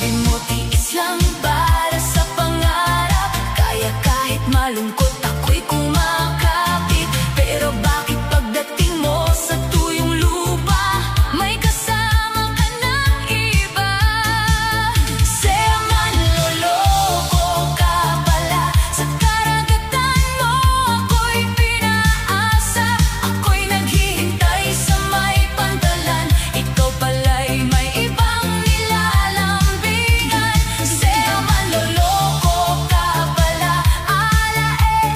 buhay mo, tiis lang para sa pangarap. Kaya kahit malungkot ako'y kumakapit. Pero bakit pagdating mo sa tuyong lupa, may kasama ka ng iba? Sea, manloloko ka pala. Sa karagatan mo ako'y pinaasa. Ako'y naghihintay sa may pantalan. Ikaw pala'y may ibang nilalambingan. Sea, manloloko ka pala. Alae,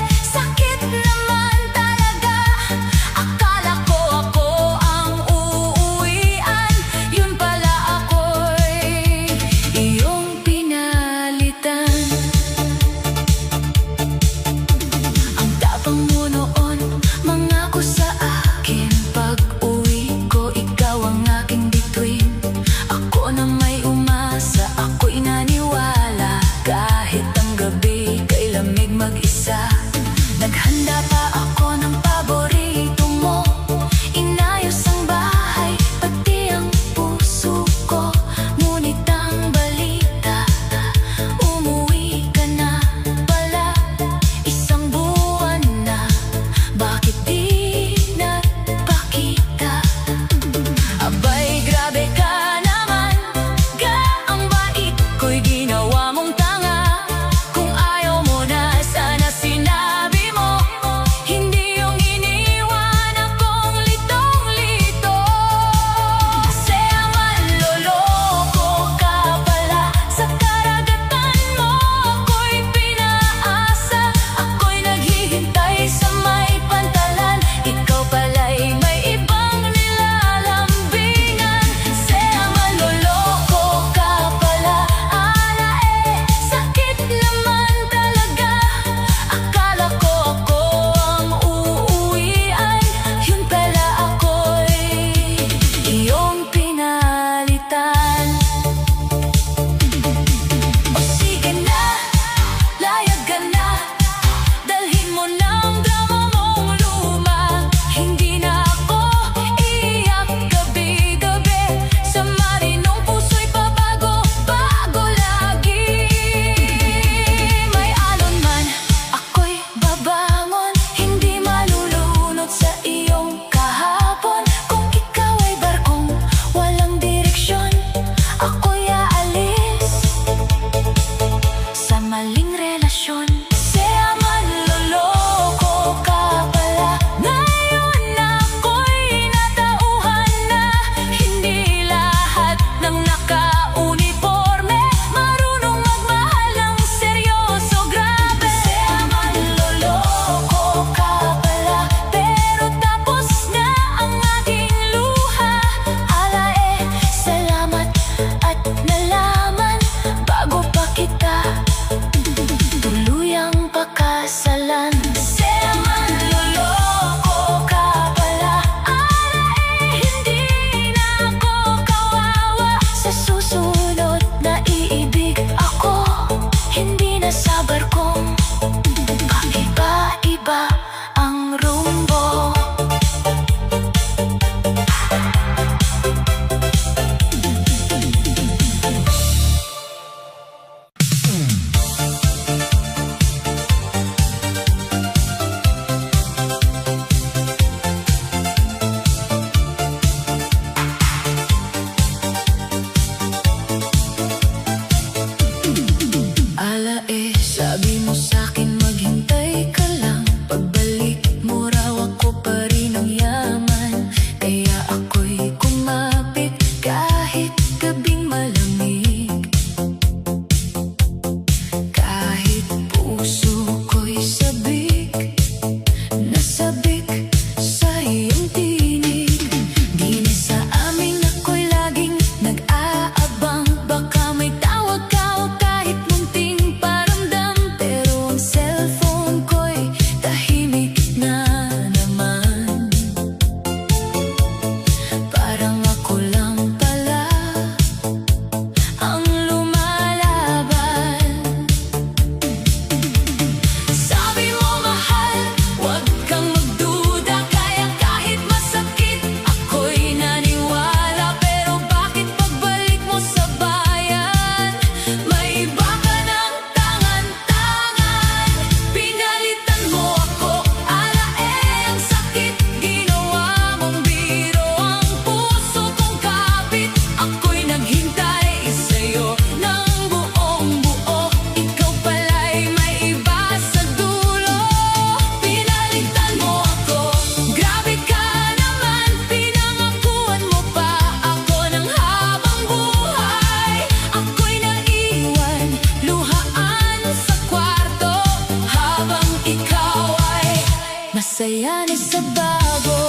masaya na sa bago.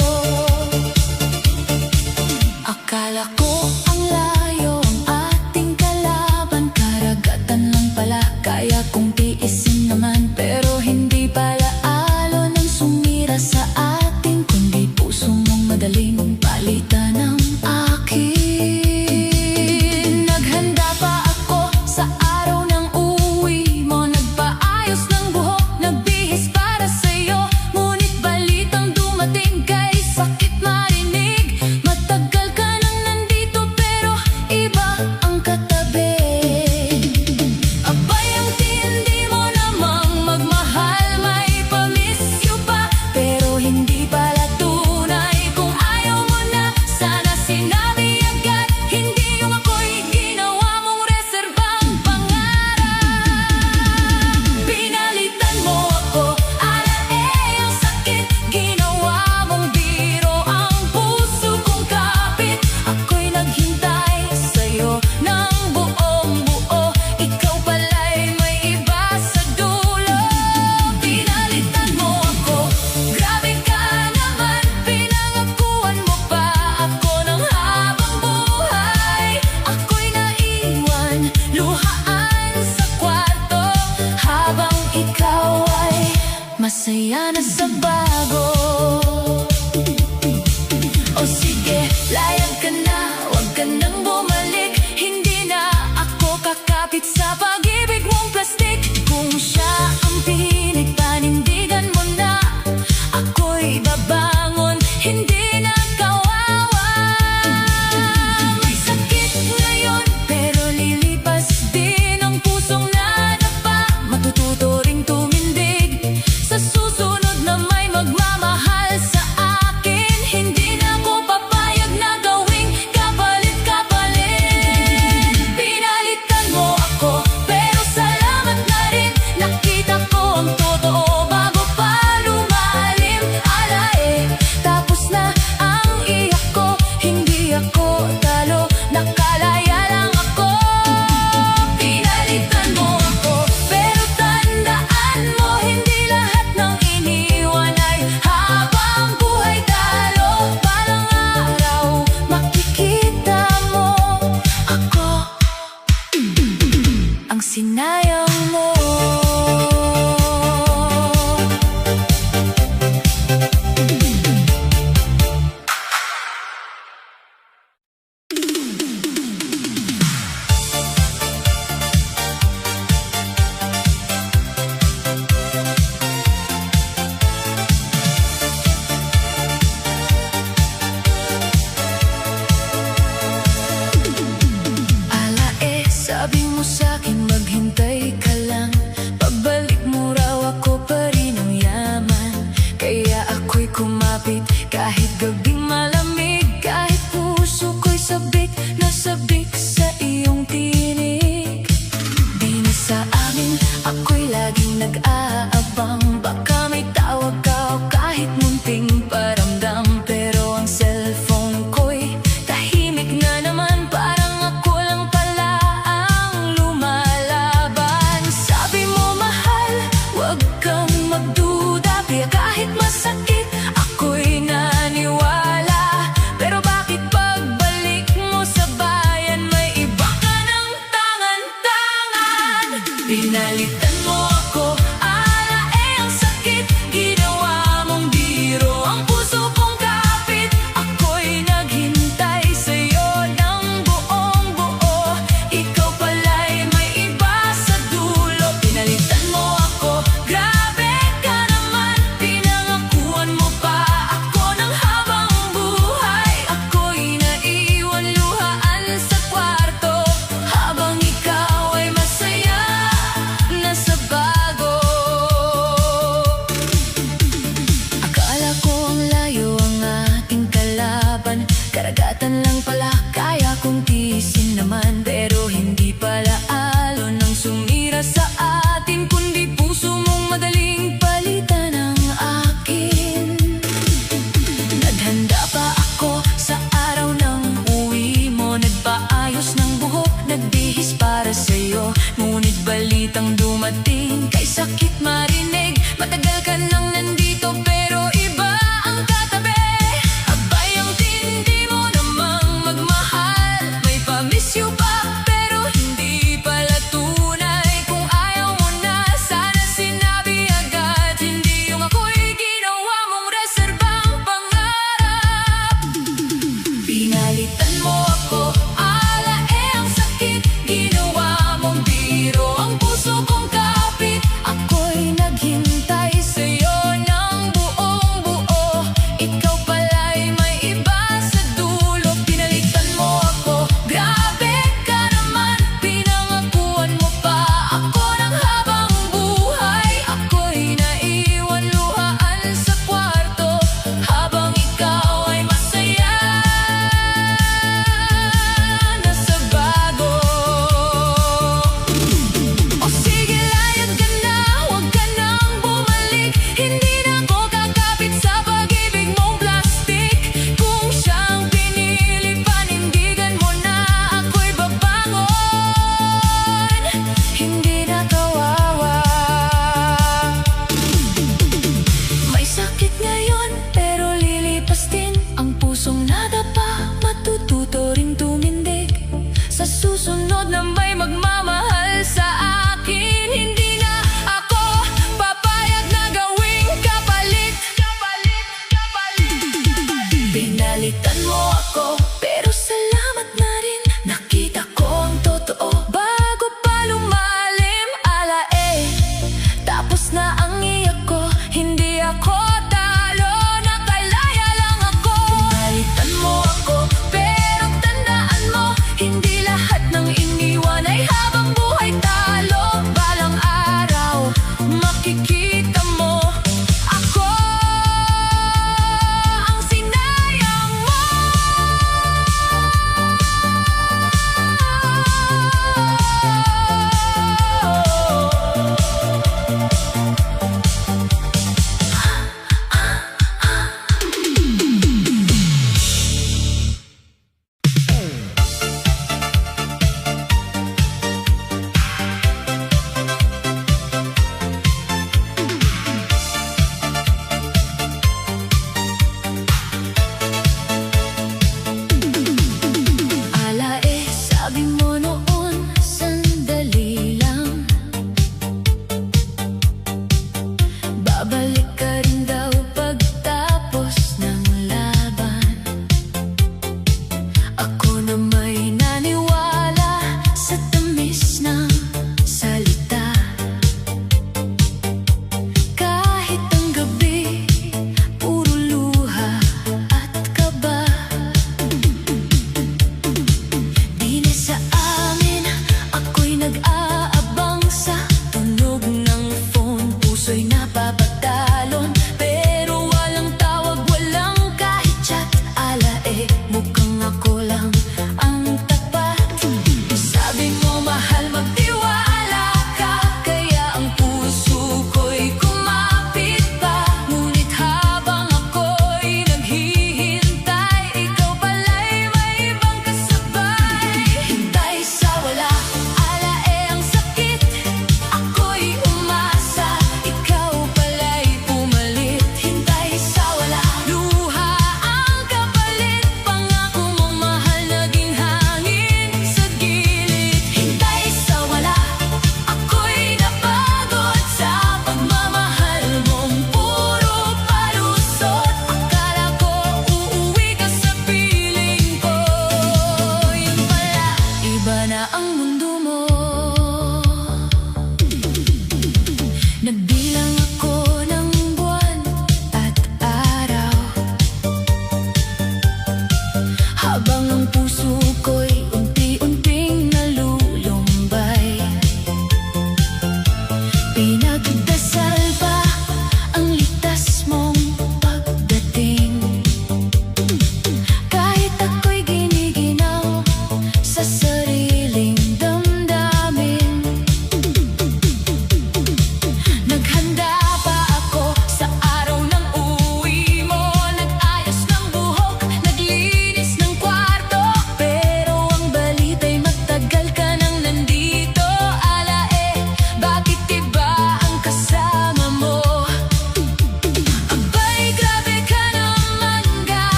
Akala ko ang layo ang ating kalaban, karagatan lang pala kaya kong tiisin naman. Pero hindi pala alon ang sumira sa atin, kundi puso mong madaling palitan ng akin. Naghanda pa ako sa araw ng uwi mo, nagpaayos ng buhok, nagbihis para sa'yo. Ngunit balitang dumating kay sakit marinig, matagal ka nang nandito pero iba ang katabi. Abay ang tindi mo namang magmahal, may pa-miss you pa, pero hindi pala tunay. Kung ayaw mo na, sana sinabi agad, hindi yung ako'y ginawa mong reserbang pangarap. Pinalitan mo ako, ang sakit, ginawa mong biro ang puso kong kapit. Ako'y naghintay sa'yo ng buong buo, ikaw pala'y may iba sa dulo. Pinalitan mo ako, grabe ka naman, pinangakuan mo pa ako ng habang buhay. Ako'y naiwan, luhaan sa kwarto, habang ikaw ay masaya na sa bago. O sige, layag ka na, huwag ka nang bumalik, hindi na ako kakapit sa pag-ibig mong plastik. Kung siya ang pinagpanindigan mo na, ako'y babangon, hindi na kawawa. May sakit ngayon, pero lilipas din ang pusong nadapa. Matututo ring tumindig sa susunod na may magmamahal sa akin. Hindi na ako papayag na gawing kapalit-kapalit. Pinalitan mo ako, pero salamat na rin, nakita ko ang totoo bago pa lumalim. Alae, tapos na ang iyak ko, hindi ako talo, nakalaya lang ako. Pinalitan mo ako, pero tandaan mo, hindi lahat ng iniwan ay habang buhay talo. Balang araw, makikita mo ako, ang sinayang mo. Alae, sabi mo sa'kin maghintay ka lang, pagbalik mo raw ako pa rin ang yaman. Kaya ako'y kumapit kahit gabing malamig, kahit puso ko'y sabik na sabik sa iyong tinig. Di na sa amin, ako'y laging nag-aabang, baka may tawag ka o kahit munting paramdam. Pero ang cellphone ko'y tahimik na naman, parang ako lang pala ang lumalaban. Sabi mo mahal, wag kang magduda, kaya kahit masakit, ako'y naniwala. Pero bakit pagbalik mo sa bayan, may iba ka ng tangan-tangan? Pinalitan mo ako, alae ang sakit, ginawa mong biro ang puso kong kapit. Ako'y naghintay sa'yo ng buong buo, ikaw pala'y may iba sa dulo. Pinalitan mo ako, grabe ka naman, pinangakuan mo pa ako ng habang buhay. Ako'y naiwan, luhaan sa kwarto, habang ikaw ay masaya na sa bago.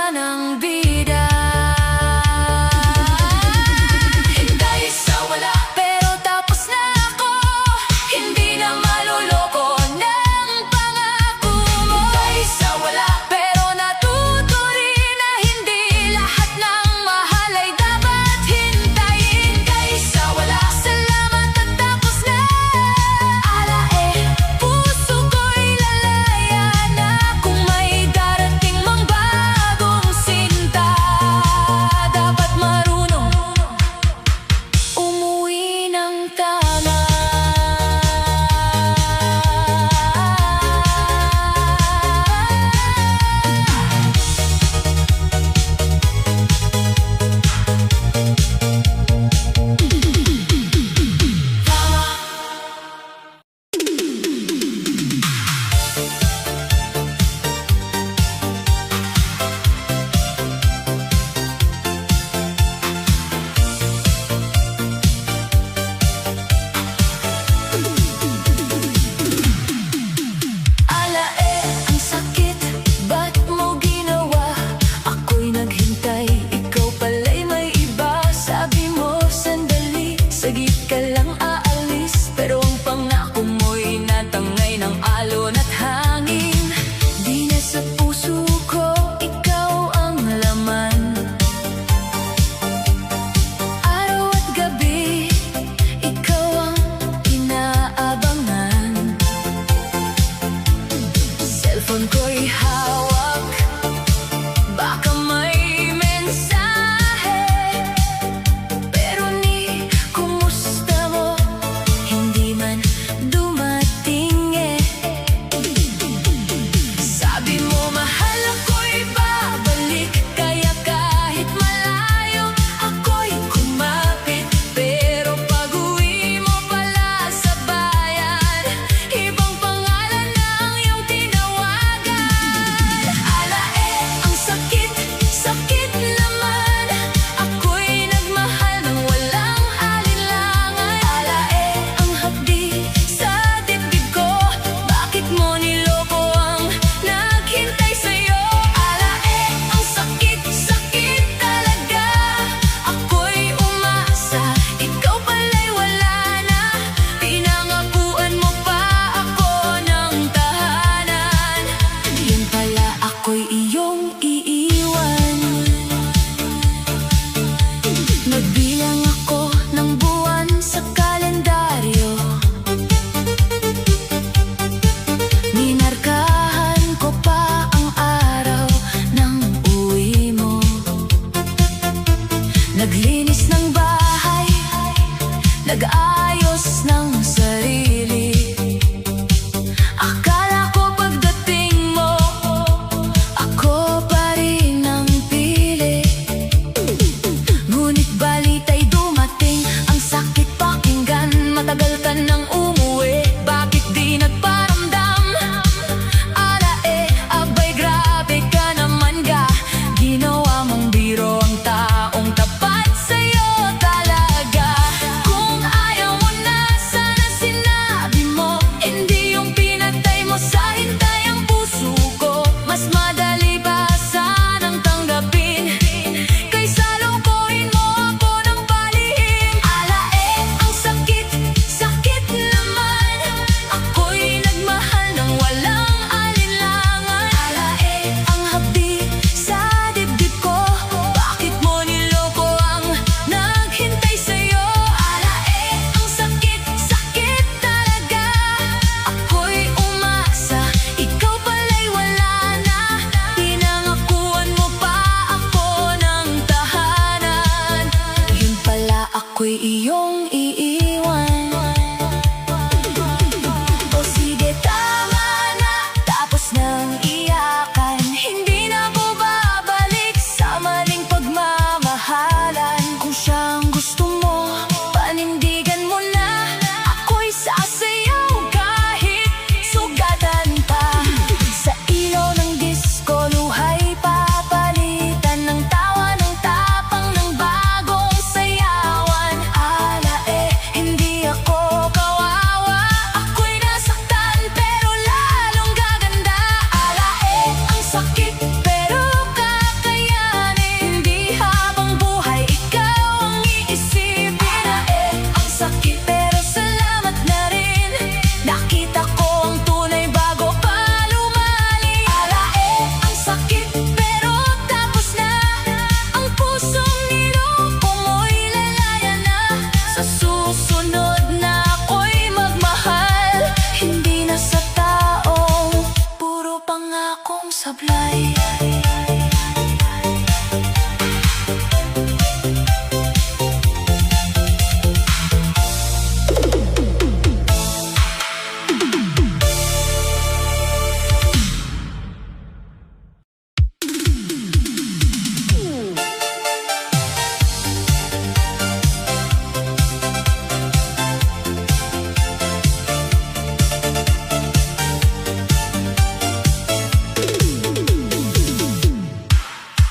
ka ng bida. Hintay sa wala, pero tapos na ako. Hindi na maluloko ng pangako mo. Hintay sa wala, pero natuto rin na hindi lahat ng mahal ay dapat hintayin. Hintay sa wala, salamat at tapos na. Puso ko'y lalaya na kung may darating mang bagong sinta. Dapat marunong umuwi ng tama. Ang sakit, ba't mo ginawa? Ako'y naghintay, ikaw pala'y may iba. Sabi mo sandali, saglit ka lang aalis, pero ang pangako mo'y natangay ng alon at hangin. Di na sa puso ko, ikaw ang laman. Araw at gabi, ikaw ang inaabangan. Cellphone ko'y hawak, baka may mensahe, pero ni kumusta mo, hindi man dumating eh. Sabi mo mahal ako'y babalik, kaya kahit malayo ako'y kumapit. Pero pag-uwi mo pala sa bayan, ibang pangalan ang iyong tinawagan. Ang sakit, sakit naman. Ako'y nagmahal ng walang alinlangan. Ang hapdi sa dibdib ko, bakit mo niloko ang naghintay sa'yo? Ang sakit, sakit talaga. Ako'y umasa, ikaw pala'y wala na. Pinangakuan mo pa ako ng tahanan, yun pala ako'y iyong iiwan. Nagbilang ako ng buwan sa kalendaryo, minarkahan ko pa ang araw ng uwi mo. Naglinis ng bahay, nag-ayos ng sarili. Akala ko pagdating mo, ako pa rin ang pili. Ngunit balita'y dumating, ang sakit pakinggan. Matagal ka nang umuwi, bakit di nagparamdam? Abay grabe ka naman ga. Ginawa mong biro ang taong tapat sa'yo talaga. Kung ayaw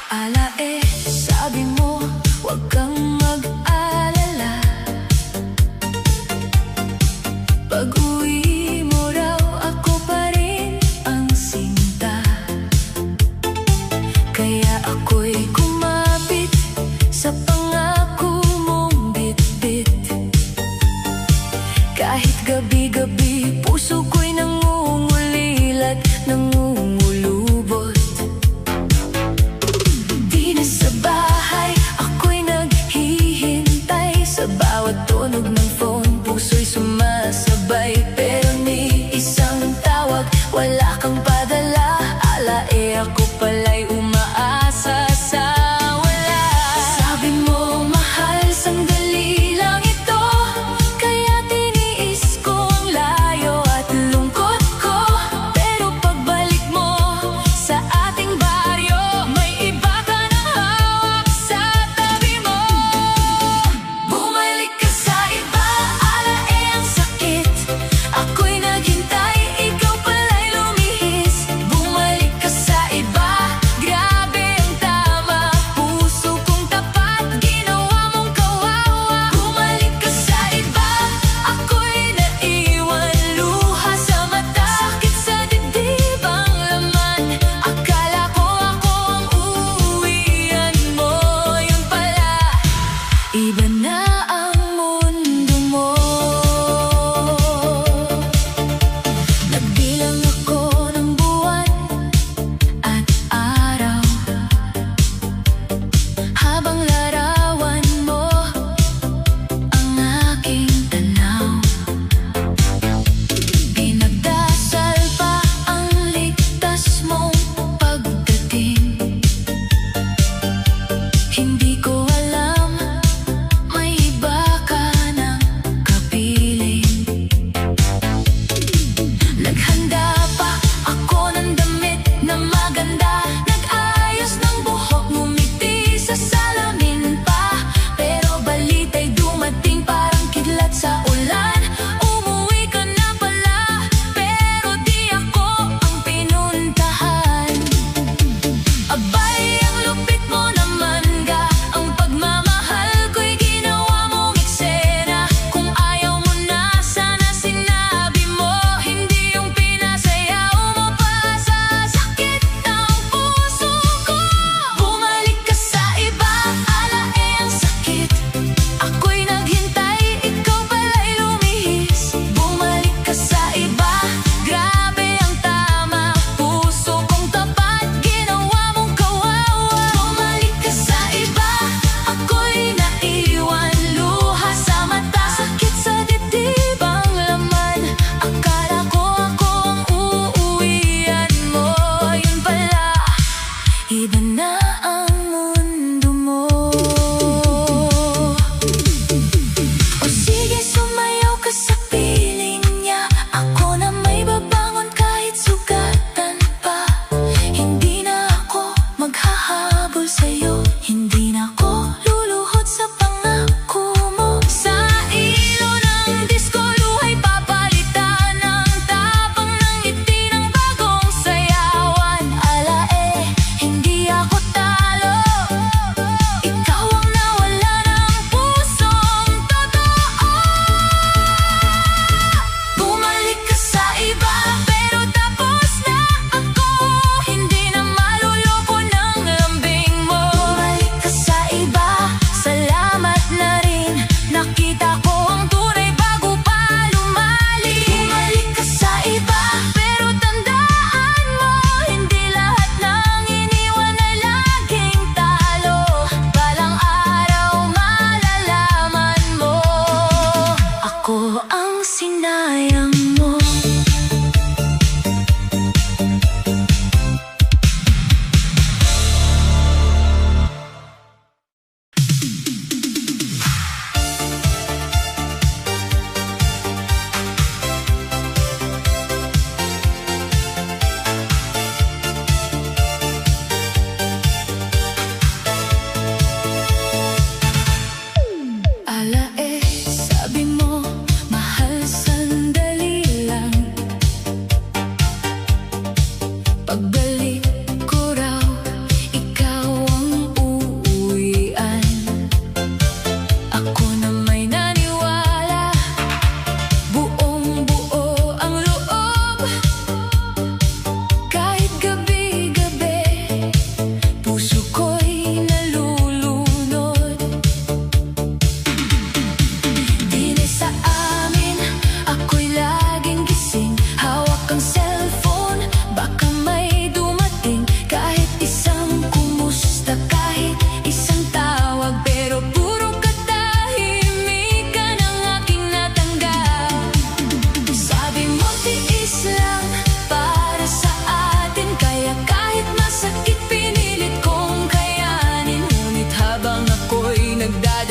Sabi mo, huwag kang mag-alala. Pag-uwi mo raw, ako pa rin ang sinta. Kaya ako'y kumapit sa pangako mong bitbit. Kahit gabi-gabi, puso ko'y nangungulilat, nangungulubot. Di na sa bahay, ako'y naghihintay. Sa bawat tunog ng phone, puso'y sumasabay. Pero ni isang tawag, wala kang padala. Ako pala'y umaasa sa wala. Sabi mo, mahal, sandali lang ito. Kaya tiniis ko ang layo at lungkot ko. Pero pagbalik mo sa ating baryo, may iba ka nang hawak sa tabi mo. Bumalik ka sa iba, ang sakit. Ako'y naghintay, ikaw pala'y lumihis. Bumalik ka sa iba, grabe ang tama. Puso kong tapat, ginawa mong kawawa. Bumalik ka sa iba, ako'y naiwan. Luha sa mata, sakit sa dibdib ang laman. Akala ko ako ang uuwian mo. Yun pala, iba na ang mundo mo. Nagbilang ako ng buwan at araw, habang larawan mo ang aking tanaw. Pinagdasal pa ang ligtas mong pagdating. Hindi ko alam, may iba ka ng kapiling. Naghanda pa ako ng damit na maganda. Nag-ayos ng buhok, ngumiti sa salamin.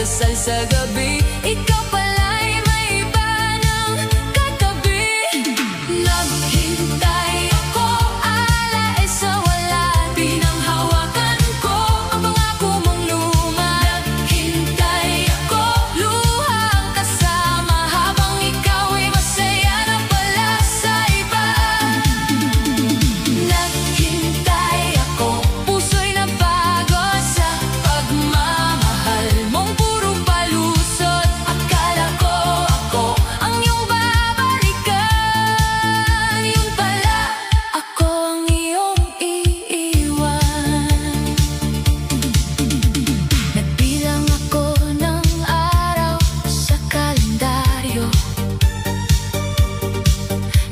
dasal sa gabi. Ikaw pala'y may iba ng katabi. Naghintay ako, alae sa wala. Pinanghawakan ko ang pangako mong luma. Naghintay ako, luha ang kasama. Habang ikaw ay masaya na pala sa iba. Naghintay ako, puso'y napagod sa pagmamahal mong puro palusot. Akala ko ako ang iyong babalikan. Yun pala, ako ang iyong iiwan. Nagbilang ako ng araw sa kalendaryo.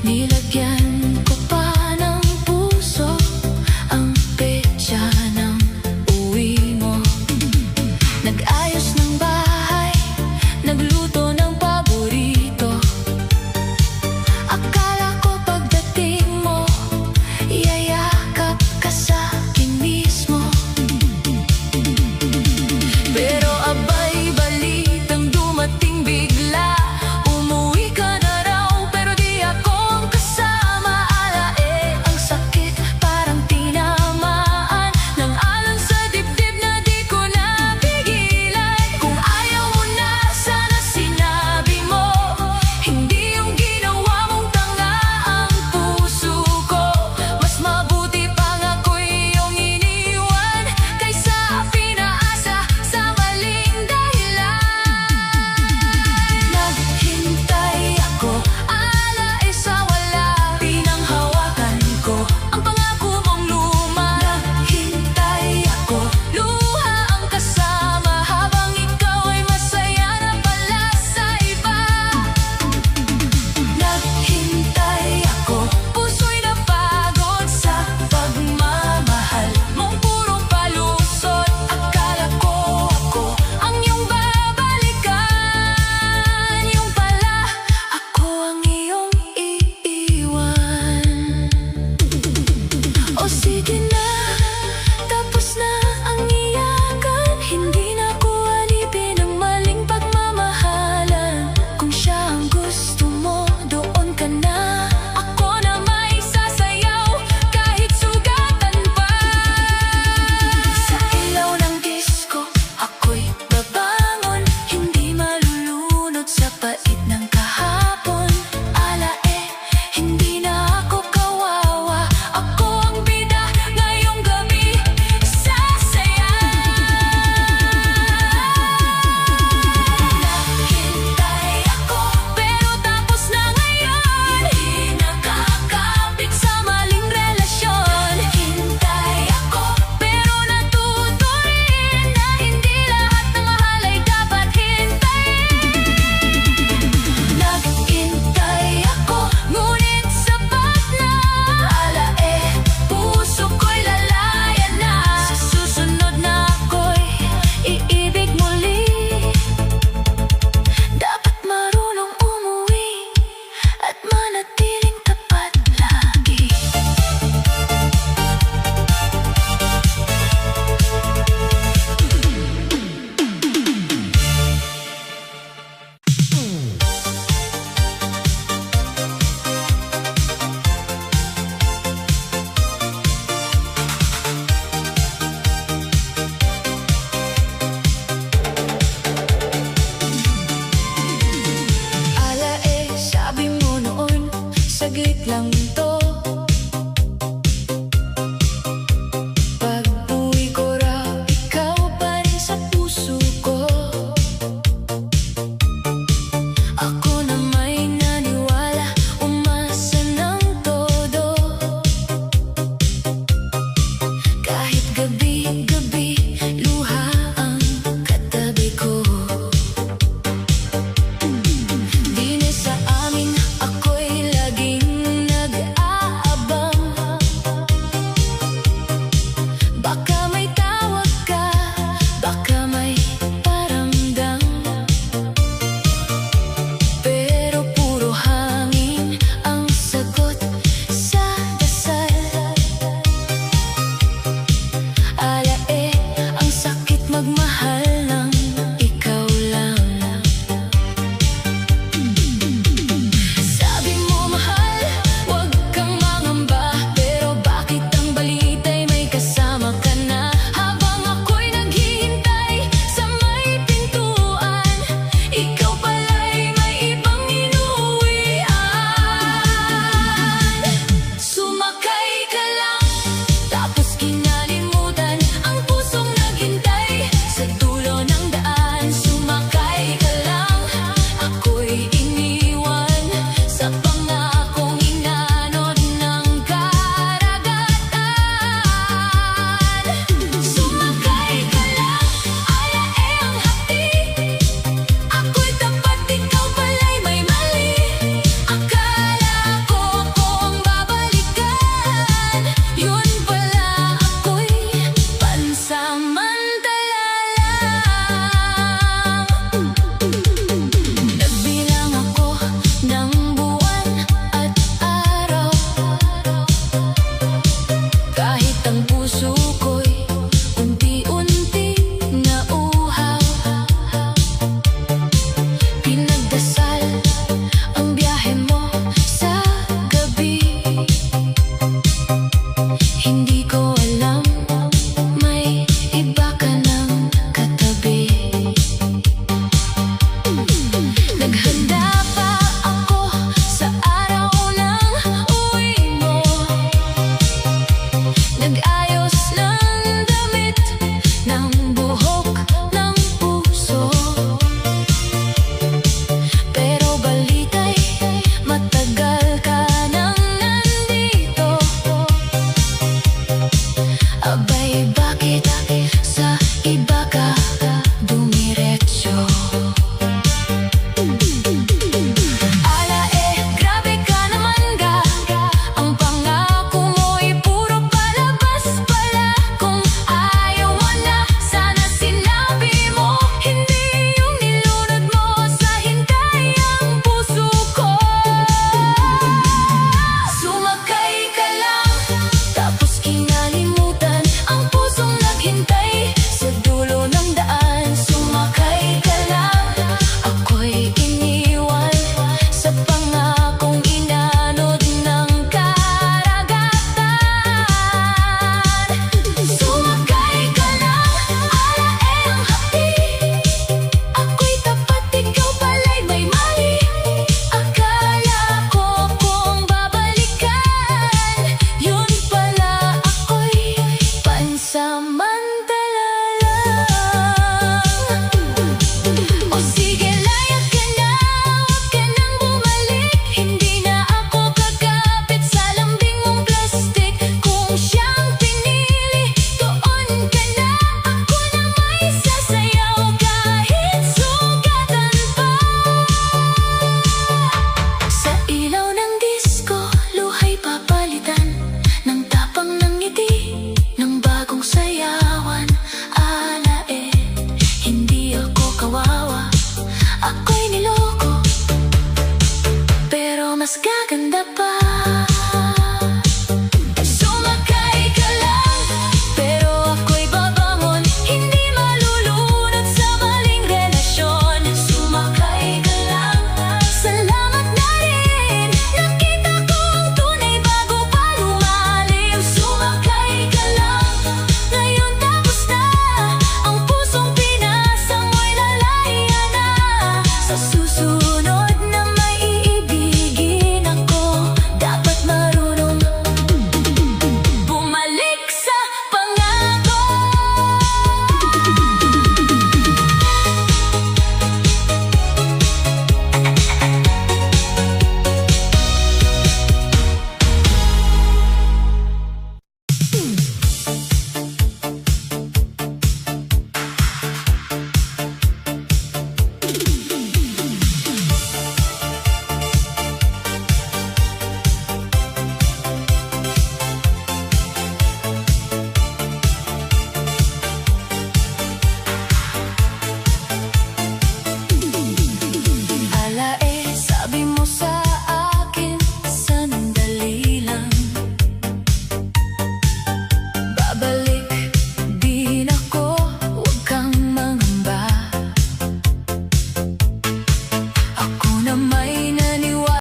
Nilagyan ko pa ng puso ang petsa ng uwi mo. Nag-ayos ng bahay, nagluto ng paborito. Akala ko pagdating mo, yayakap ka sa akin mismo. Pero abay, balitang dumating bigla. Umuwi ka na raw, pero di ako ang kasama. Alae, ang sakit parang tinamaan ng alon sa dibdib na di ko napigilan. Kung ayaw mo na, sana sinabi mo. Hindi yung ginawa mong tanga ang puso ko. Mas mabuti pang ako'y iyong iniwan kaysa pinaasa sa maling dahilan. Naghintay ako, alae sa wala. Pinanghawakan ko ang pangako mong luma. Naghintay ako, luha ang kasama. Habang ikaw ay masaya na pala sa iba. Naghintay ako, puso'y napagod sa pagmamahal mong puro palusot. Akala ko ako ang iyong babalikan. Yung pala, ako ang iyong iiwan. O sige na, tapos na ang iyakan. Hindi na ko alipin ang maling pagmamahalan. Kung siya ang gusto mo, doon ka na. Ako na may sasayaw kahit sugatan pa. Sa ilaw ng disco, ako'y babangon. Hindi malulunod sa pait ng kahapon. Alae, hindi na ako kawawa. Ako ang bida ngayong gabi. Sasaya. Naghintay ako, pero tapos na ngayon. Hindi nakakapit sa maling relasyon. Naghintay ako, pero natuto rin na hindi lahat ng mahal ay dapat hintayin. Naghintay ako, ngunit sapat na. Alae, puso ko'y lalaya na. Sa susunod na ako'y iibig muli. Dapat marunong umuwi at manatiling tapat lagi. Alae, sabi mo noon, saglit lang to. Pag-uwi ko raw, ikaw pa rin sa puso ko. Ako na may naniwala, umasa ng todo. Kahit gabi-gabi, luha ang katabi ko. Di na sa amin, ako'y laging nag-aabang. Baka may tawag ka, baka may paramdam. Pero puro hangin ang sagot sa dasal. Alae, ang sakit magmahal